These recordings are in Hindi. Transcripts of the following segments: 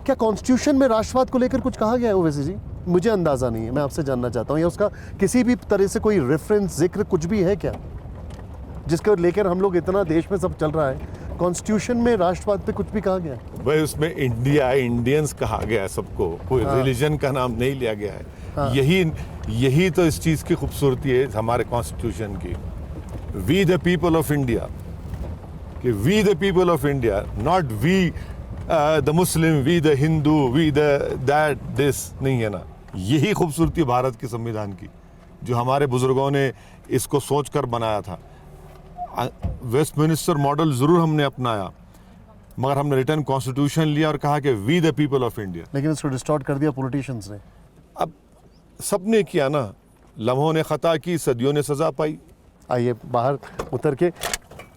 क्या कॉन्स्टिट्यूशन में राष्ट्रवाद को लेकर कुछ कहा गया है ओवैसी जी? मुझे अंदाज़ा नहीं है, मैं आपसे जानना चाहता हूँ, या उसका किसी भी तरह से कोई रेफरेंस, जिक्र कुछ भी है क्या, जिसको लेकर हम लोग इतना देश में सब चल रहा है? कॉन्स्टिट्यूशन में राष्ट्रवाद पे कुछ भी कहा गया है? भाई उसमें इंडिया, इंडियंस कहा गया है सबको, कोई रिलीजन का नाम नहीं लिया गया है। यही तो इस चीज़ की खूबसूरती है हमारे कॉन्स्टिट्यूशन की। We the people of India, कि we the people of India, not we the Muslim, we the Hindu, we the that this, नहीं है ना। यही खूबसूरती भारत के संविधान की, जो हमारे बुजुर्गों ने इसको सोचकर बनाया था। वेस्टमिनिस्टर मॉडल ज़रूर हमने अपनाया, मगर हमने रिटर्न कॉन्स्टिट्यूशन लिया और कहा कि we the people of India. लेकिन इसको डिस्टॉर्ट कर दिया पॉलिटिशियंस ने। अब सबने किया ना, लम्हों ने खता की, सदियों ने सज़ा पाई। आइए बाहर उतर के,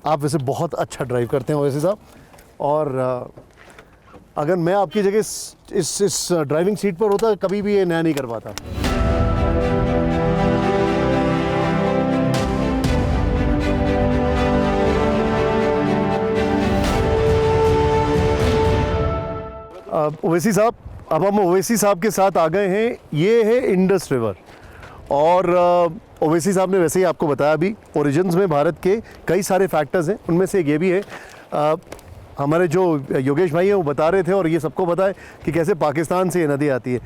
आप वैसे बहुत अच्छा ड्राइव करते हैं ओवैसी साहब, और अगर मैं आपकी जगह इस ड्राइविंग सीट पर होता कभी भी ये नया नहीं कर पाता। ओवैसी साहब, अब हम ओवैसी साहब के साथ आ गए हैं। ये है इंडस रिवर, और ओवैसी साहब ने वैसे ही आपको बताया अभी, ओरिजिन्स में भारत के कई सारे फैक्टर्स हैं, उनमें से एक ये भी है। हमारे जो योगेश भाई हैं वो बता रहे थे, और ये सबको पता है कि कैसे पाकिस्तान से ये नदी आती है।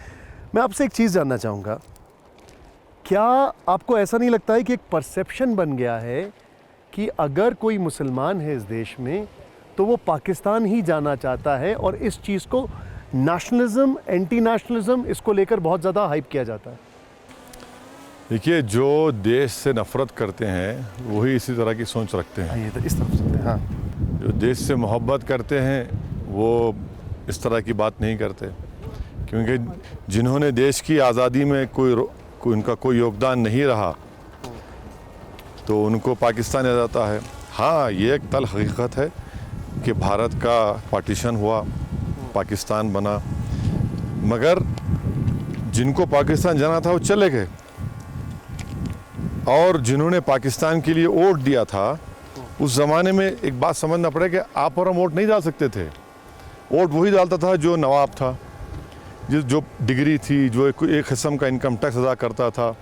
मैं आपसे एक चीज़ जानना चाहूँगा, क्या आपको ऐसा नहीं लगता है कि एक परसेप्शन बन गया है कि अगर कोई मुसलमान है इस देश में तो वो पाकिस्तान ही जाना चाहता है, और इस चीज़ को नेशनलिज्म, एंटी नेशनलिज्म, इसको लेकर बहुत ज़्यादा हाइप किया जाता है? देखिए, जो देश से नफरत करते हैं वही इसी तरह की सोच रखते हैं। ये तो इस तरफ से, हाँ। जो देश से मोहब्बत करते हैं वो इस तरह की बात नहीं करते, क्योंकि जिन्होंने देश की आज़ादी में उनका कोई योगदान नहीं रहा तो उनको पाकिस्तान आ जाता है। हाँ, ये एक तल्ख़ हकीकत है कि भारत का पार्टीशन हुआ, पाकिस्तान बना, मगर जिनको पाकिस्तान जाना था वो चले गए, और जिन्होंने पाकिस्तान के लिए वोट दिया था, उस ज़माने में एक बात समझना पड़े कि आप और हम वोट नहीं डाल सकते थे। वोट वही डालता था जो नवाब था, जो डिग्री थी, जो एक किस्म का इनकम टैक्स अदा करता था।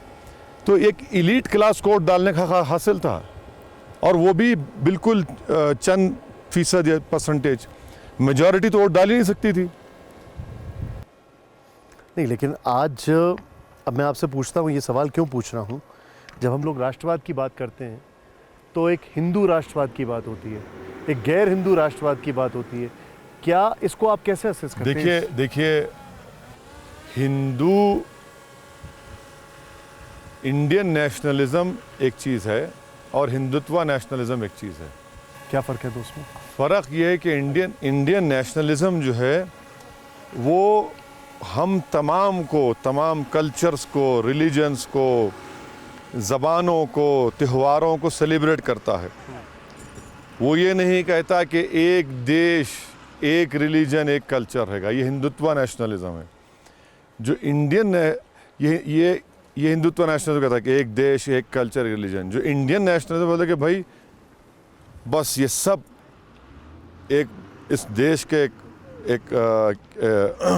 तो एक इलीट क्लास को वोट डालने का हासिल था, और वो भी बिल्कुल चंद फीसद या परसेंटेज। मेजॉरिटी तो वोट डाल ही नहीं सकती थी। नहीं, लेकिन आज अब मैं आपसे पूछता हूँ, ये सवाल क्यों पूछ रहा हूँ, जब हम लोग राष्ट्रवाद की बात करते हैं तो एक हिंदू राष्ट्रवाद की बात होती है, एक गैर हिंदू राष्ट्रवाद की बात होती है। क्या इसको आप कैसे असेस करते हैं? देखिए, हिंदू इंडियन नेशनलिज्म एक चीज़ है और हिंदुत्व नेशनलिज्म एक चीज़ है। क्या फ़र्क है दोस्तों? फ़र्क ये है कि इंडियन नेशनलिज्म जो है वो हम तमाम कल्चर्स को, रिलीजन्स को, ज़बानों को, त्योहारों को सेलिब्रेट करता है। वो ये नहीं कहता कि एक देश, एक रिलीजन, एक कल्चर रहेगा। ये हिंदुत्व नेशनलिज्म है। जो इंडियन है, ये हिंदुत्व नेशनलिज्म कहता है कि एक देश, एक कल्चर, रिलीजन। जो इंडियन नेशनलिज्म बोलते कि भाई बस ये सब एक इस देश के एक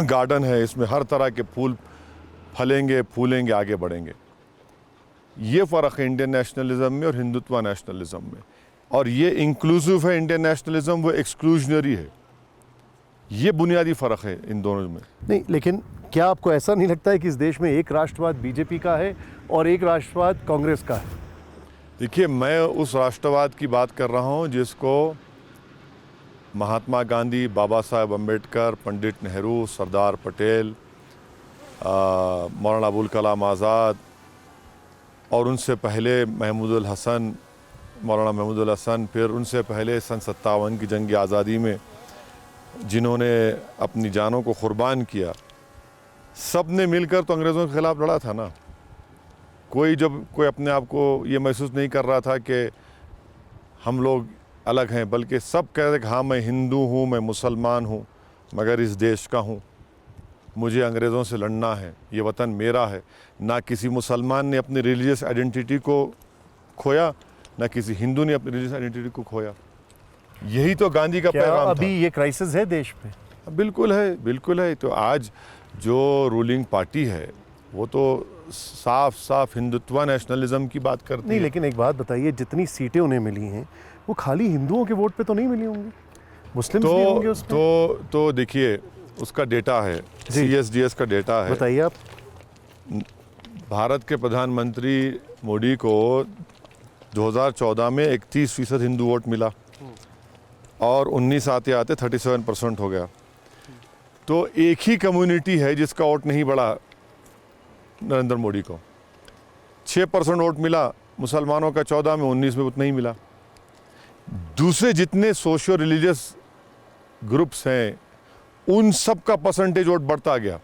गार्डन है, इसमें हर तरह के फूल फलेंगे, फूलेंगे, आगे बढ़ेंगे। ये फ़र्क है इंडियन नेशनलिज्म में और हिंदुत्व नेशनलिज्म में। और ये इंक्लूसिव है इंडियन नेशनलिज्म, वो एक्सक्लूजनरी है। ये बुनियादी फ़र्क है इन दोनों में। नहीं, लेकिन क्या आपको ऐसा नहीं लगता है कि इस देश में एक राष्ट्रवाद बीजेपी का है और एक राष्ट्रवाद कांग्रेस का है? देखिए, मैं उस राष्ट्रवाद की बात कर रहा हूँ जिसको महात्मा गांधी, बाबा साहेब अम्बेडकर, पंडित नेहरू, सरदार पटेल, मौलाना अबुल कलाम आज़ाद, और उनसे पहले मौलाना महमूदुल हसन, फिर उनसे पहले सन 57 की जंग आज़ादी में जिन्होंने अपनी जानों को कुर्बान किया, सब ने मिलकर तो अंग्रेज़ों के ख़िलाफ़ लड़ा था ना। कोई अपने आप को ये महसूस नहीं कर रहा था कि हम लोग अलग हैं, बल्कि सब कह रहे थे कि हाँ, मैं हिंदू हूँ, मैं मुसलमान हूँ, मगर इस देश का हूँ, मुझे अंग्रेज़ों से लड़ना है, ये वतन मेरा है। ना किसी मुसलमान ने अपनी रिलीजियस आइडेंटिटी को खोया, ना किसी हिंदू ने अपनी रिलीजियस आइडेंटिटी को खोया। यही तो गांधी का पैगाम था। अभी ये क्राइसिस है देश में? बिल्कुल है, बिल्कुल है। तो आज जो रूलिंग पार्टी है वो तो साफ साफ हिंदुत्व नेशनलिज्म की बात करती नहीं, है। लेकिन एक बात बताइए, जितनी सीटें उन्हें मिली हैं वो खाली हिंदुओं के वोट पे तो नहीं मिली होंगी, मुस्लिम्स भी होंगे उसमें। तो देखिए उसका डेटा है, जी। CSDS का डेटा है। बताइए आप। भारत के प्रधानमंत्री मोदी को 2014 में 31% हिंदू वोट मिला और 19 आते आते 37% हो गया। तो एक ही कम्युनिटी है जिसका वोट नहीं बढ़ा नरेंद्र मोदी को। 6% वोट मिला मुसलमानों का, 14 में, 19 में उतना ही मिला। दूसरे जितने सोशियो रिलीजियस ग्रुप्स हैं उन सब का परसेंटेज वोट बढ़ता गया।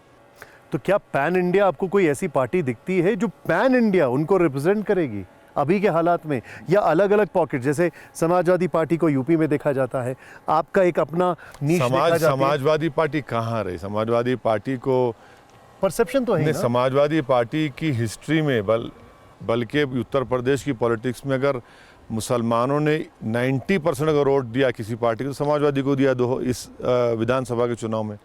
तो क्या पैन इंडिया आपको कोई ऐसी पार्टी दिखती है जो पैन इंडिया उनको रिप्रेजेंट करेगी अभी के हालात में, या अलग अलग पॉकेट, जैसे समाजवादी पार्टी को यूपी में देखा जाता है, आपका एक अपना नीश देखा जाता है? समाजवादी पार्टी कहाँ रही? समाजवादी पार्टी को परसेप्शन तो है ही ना? समाजवादी पार्टी की हिस्ट्री में बल्कि उत्तर प्रदेश की पॉलिटिक्स में अगर मुसलमानों ने 90% अगर वोट दिया किसी पार्टी को, समाजवादी को दिया इस विधानसभा के चुनाव में,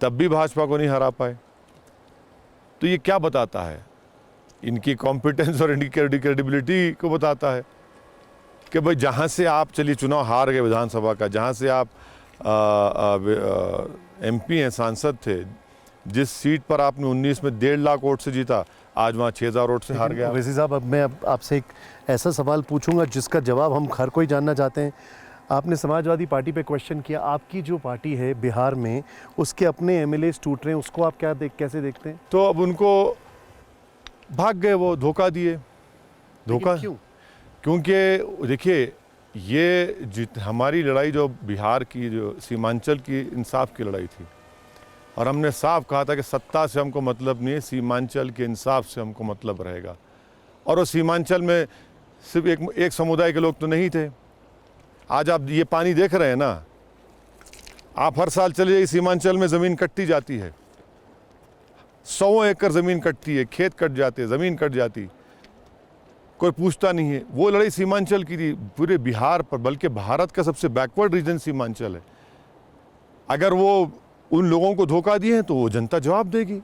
तब भी भाजपा को नहीं हरा पाए। तो ये क्या बताता है? इनकी कॉम्पिटेंस और इनकी क्रेडिबिलिटी को बताता है कि भाई जहाँ से आप चलिए चुनाव हार गए विधानसभा का, जहाँ से आप MP हैं, सांसद थे, जिस सीट पर आपने 19 में 1.5 लाख वोट से जीता, आज वहाँ 6,000 वोट से हार गया। ओवैसी साहब, अब मैं आपसे एक ऐसा सवाल पूछूंगा जिसका जवाब हम हर कोई जानना चाहते हैं। आपने समाजवादी पार्टी पे क्वेश्चन किया, आपकी जो पार्टी है बिहार में, उसके अपने MLAs टूट रहे हैं, उसको आप कैसे देखते हैं? तो अब उनको भाग गए, वो धोखा दिए। धोखा क्यों? क्योंकि देखिए ये हमारी लड़ाई जो बिहार की, जो सीमांचल की इंसाफ की लड़ाई थी, और हमने साफ कहा था कि सत्ता से हमको मतलब नहीं है, सीमांचल के इंसाफ से हमको मतलब रहेगा। और वो सीमांचल में सिर्फ एक समुदाय के लोग तो नहीं थे। आज आप ये पानी देख रहे हैं ना, आप हर साल चले जाइए, सीमांचल में ज़मीन कटती जाती है, 100 एकड़ ज़मीन कटती है, खेत कट जाते, ज़मीन कट जाती, कोई पूछता नहीं है। वो लड़ाई सीमांचल की थी, पूरे बिहार पर, बल्कि भारत का सबसे बैकवर्ड रीजन सीमांचल है। अगर वो उन लोगों को धोखा दिए हैं तो वो जनता जवाब देगी।